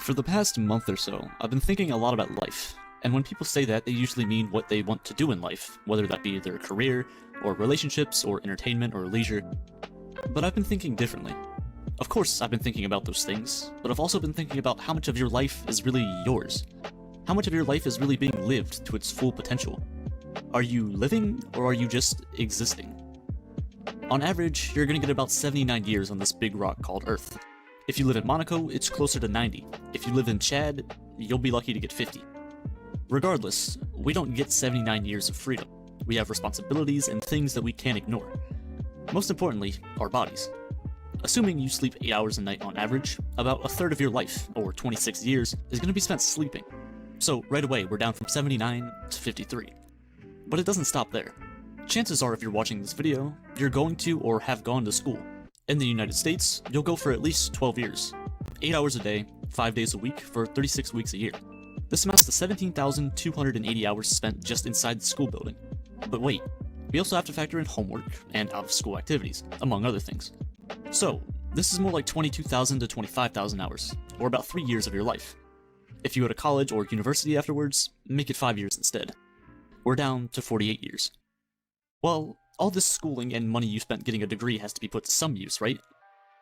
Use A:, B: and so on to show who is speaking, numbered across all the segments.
A: For the past month or so, I've been thinking a lot about life, and when people say that, they usually mean what they want to do in life, whether that be their career, or relationships, or entertainment, or leisure. But I've been thinking differently. Of course, I've been thinking about those things, but I've also been thinking about how much of your life is really yours. How much of your life is really being lived to its full potential. Are you living, or are you just existing? On average, you're gonna get about 79 years on this big rock called Earth. If you live in Monaco, it's closer to 90. If you live in Chad, you'll be lucky to get 50. Regardless, we don't get 79 years of freedom. We have responsibilities and things that we can't ignore. Most importantly, our bodies. Assuming you sleep 8 hours a night on average, about a third of your life, or 26 years, is going to be spent sleeping. So right away, we're down from 79 to 53. But it doesn't stop there. Chances are if you're watching this video, you're going to or have gone to school. In the United States, you'll go for at least 12 years. 8 hours a day, 5 days a week, for 36 weeks a year. This amounts to 17,280 hours spent just inside the school building. But wait, we also have to factor in homework and out-of-school activities, among other things. So, this is more like 22,000 to 25,000 hours, or about 3 years of your life. If you go to college or university afterwards, make it 5 years instead. We're down to 48 years. Well, all this schooling and money you spent getting a degree has to be put to some use, right?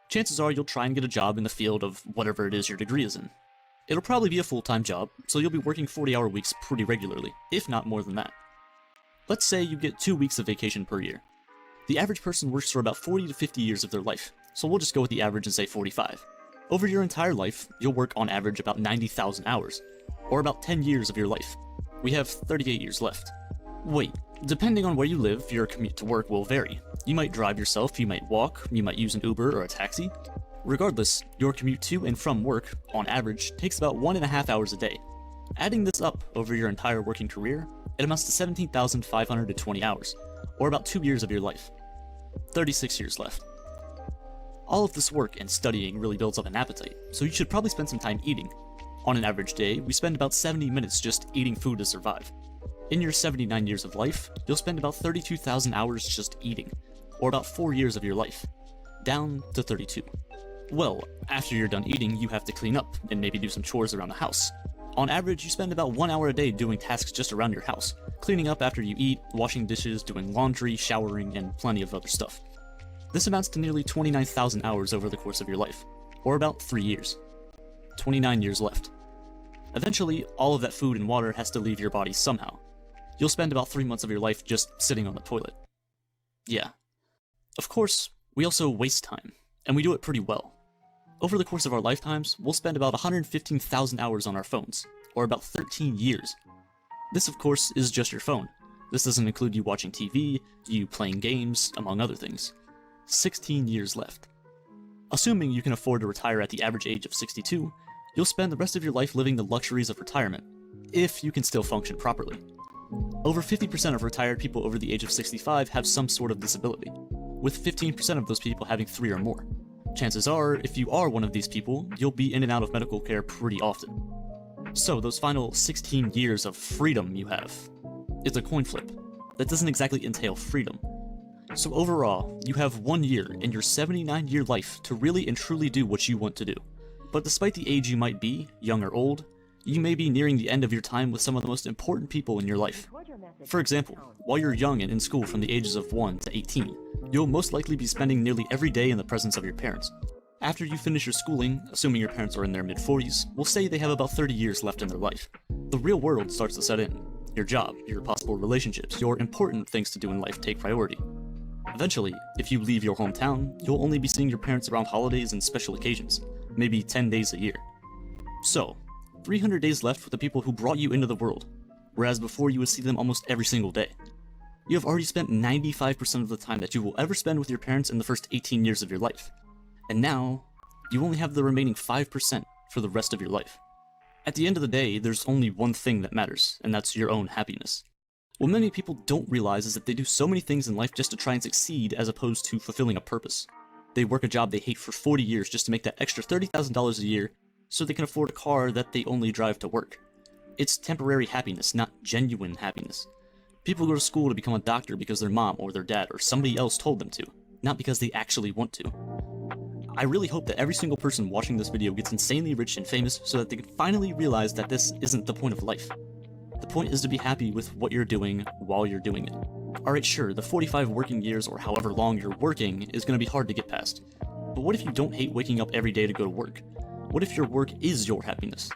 A: Chances are you'll try and get a job in the field of whatever it is your degree is in. It'll probably be a full-time job, so you'll be working 40-hour weeks pretty regularly, if not more than that. Let's say you get 2 weeks of vacation per year. The average person works for about 40 to 50 years of their life, so we'll just go with the average and say 45. Over your entire life, you'll work on average about 90,000 hours, or about 10 years of your life. We have 38 years left. Wait, depending on where you live, your commute to work will vary. You might drive yourself, you might walk, you might use an Uber or a taxi. Regardless, your commute to and from work, on average, takes about 1.5 hours a day. Adding this up over your entire working career, it amounts to 17,520 hours, or about 2 years of your life. 36 years left. All of this work and studying really builds up an appetite, so you should probably spend some time eating. On an average day, we spend about 70 minutes just eating food to survive. In your 79 years of life, you'll spend about 32,000 hours just eating, or about 4 years of your life. Down to 32. Well, after you're done eating, you have to clean up, and maybe do some chores around the house. On average, you spend about 1 hour a day doing tasks just around your house, cleaning up after you eat, washing dishes, doing laundry, showering, and plenty of other stuff. This amounts to nearly 29,000 hours over the course of your life, or about 3 years. 29 years left. Eventually, all of that food and water has to leave your body somehow. You'll spend about 3 months of your life just sitting on the toilet. Yeah. Of course, we also waste time, and we do it pretty well. Over the course of our lifetimes, we'll spend about 115,000 hours on our phones, or about 13 years. This, of course, is just your phone. This doesn't include you watching TV, you playing games, among other things. 16 years left. Assuming you can afford to retire at the average age of 62, you'll spend the rest of your life living the luxuries of retirement, if you can still function properly. Over 50% of retired people over the age of 65 have some sort of disability, with 15% of those people having 3 or more. Chances are, if you are one of these people, you'll be in and out of medical care pretty often. So those final 16 years of freedom you have, it's a coin flip. That doesn't exactly entail freedom. So overall, you have 1 year in your 79-year life to really and truly do what you want to do. But despite the age you might be, young or old, you may be nearing the end of your time with some of the most important people in your life. For example, while you're young and in school from the ages of 1 to 18, you'll most likely be spending nearly every day in the presence of your parents. After you finish your schooling, assuming your parents are in their mid-40s, we'll say they have about 30 years left in their life. The real world starts to set in. Your job, your possible relationships, your important things to do in life take priority. Eventually, if you leave your hometown, you'll only be seeing your parents around holidays and special occasions, maybe 10 days a year. So, 300 days left with the people who brought you into the world, whereas before you would see them almost every single day. You have already spent 95% of the time that you will ever spend with your parents in the first 18 years of your life. And now, you only have the remaining 5% for the rest of your life. At the end of the day, there's only one thing that matters, and that's your own happiness. What many people don't realize is that they do so many things in life just to try and succeed as opposed to fulfilling a purpose. They work a job they hate for 40 years just to make that extra $30,000 a year so they can afford a car that they only drive to work. It's temporary happiness, not genuine happiness. People go to school to become a doctor because their mom or their dad or somebody else told them to, not because they actually want to. I really hope that every single person watching this video gets insanely rich and famous so that they can finally realize that this isn't the point of life. The point is to be happy with what you're doing while you're doing it. Alright, sure, the 45 working years or however long you're working is going to be hard to get past. But what if you don't hate waking up every day to go to work? What if your work is your happiness?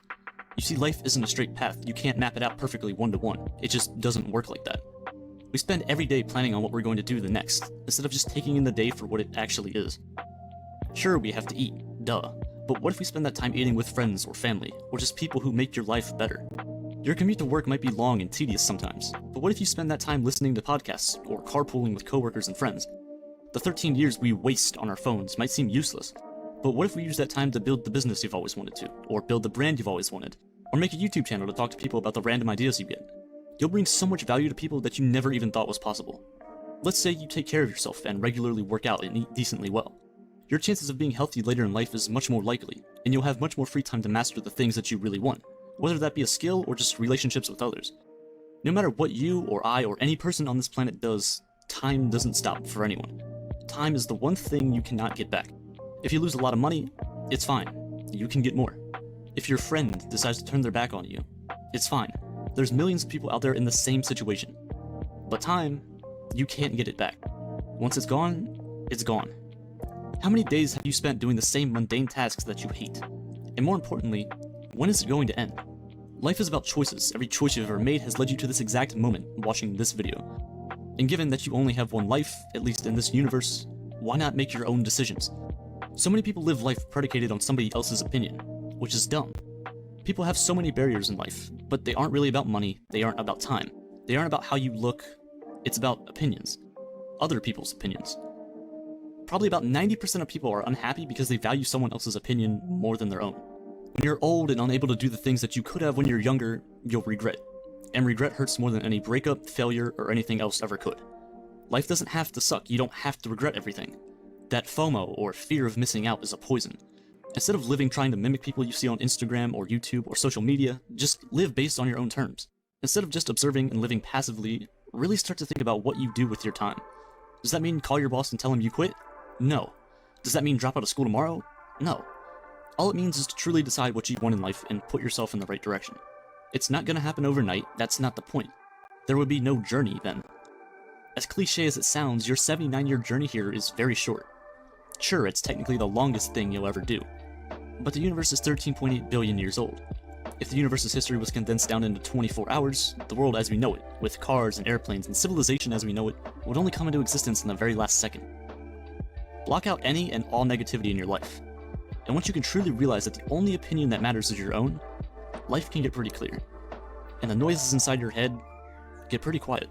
A: You see, life isn't a straight path. You can't map it out perfectly one-to-one. It just doesn't work like that. We spend every day planning on what we're going to do the next, instead of just taking in the day for what it actually is. Sure, we have to eat, duh, but what if we spend that time eating with friends or family, or just people who make your life better? Your commute to work might be long and tedious sometimes, but what if you spend that time listening to podcasts or carpooling with coworkers and friends? The 13 years we waste on our phones might seem useless, but what if we use that time to build the business you've always wanted to, or build the brand you've always wanted, or make a YouTube channel to talk to people about the random ideas you get? You'll bring so much value to people that you never even thought was possible. Let's say you take care of yourself and regularly work out and eat decently well. Your chances of being healthy later in life is much more likely, and you'll have much more free time to master the things that you really want, whether that be a skill or just relationships with others. No matter what you or I or any person on this planet does, time doesn't stop for anyone. Time is the one thing you cannot get back. If you lose a lot of money, it's fine. You can get more. If your friend decides to turn their back on you, it's fine. There's millions of people out there in the same situation. But time, you can't get it back. Once it's gone, it's gone. How many days have you spent doing the same mundane tasks that you hate? And more importantly, when is it going to end? Life is about choices. Every choice you've ever made has led you to this exact moment watching this video. And given that you only have one life, at least in this universe, why not make your own decisions? So many people live life predicated on somebody else's opinion, which is dumb. People have so many barriers in life, but they aren't really about money, they aren't about time, they aren't about how you look, it's about opinions. Other people's opinions. Probably about 90% of people are unhappy because they value someone else's opinion more than their own. When you're old and unable to do the things that you could have when you're younger, you'll regret. And regret hurts more than any breakup, failure, or anything else ever could. Life doesn't have to suck, you don't have to regret everything. That FOMO, or fear of missing out, is a poison. Instead of living trying to mimic people you see on Instagram or YouTube or social media, just live based on your own terms. Instead of just observing and living passively, really start to think about what you do with your time. Does that mean call your boss and tell him you quit? No. Does that mean drop out of school tomorrow? No. All it means is to truly decide what you want in life and put yourself in the right direction. It's not gonna happen overnight, that's not the point. There would be no journey then. As cliche as it sounds, your 79-year journey here is very short. Sure, it's technically the longest thing you'll ever do. But the universe is 13.8 billion years old. If the universe's history was condensed down into 24 hours, the world as we know it, with cars and airplanes and civilization as we know it, would only come into existence in the very last second. Block out any and all negativity in your life. And once you can truly realize that the only opinion that matters is your own, life can get pretty clear. And the noises inside your head get pretty quiet.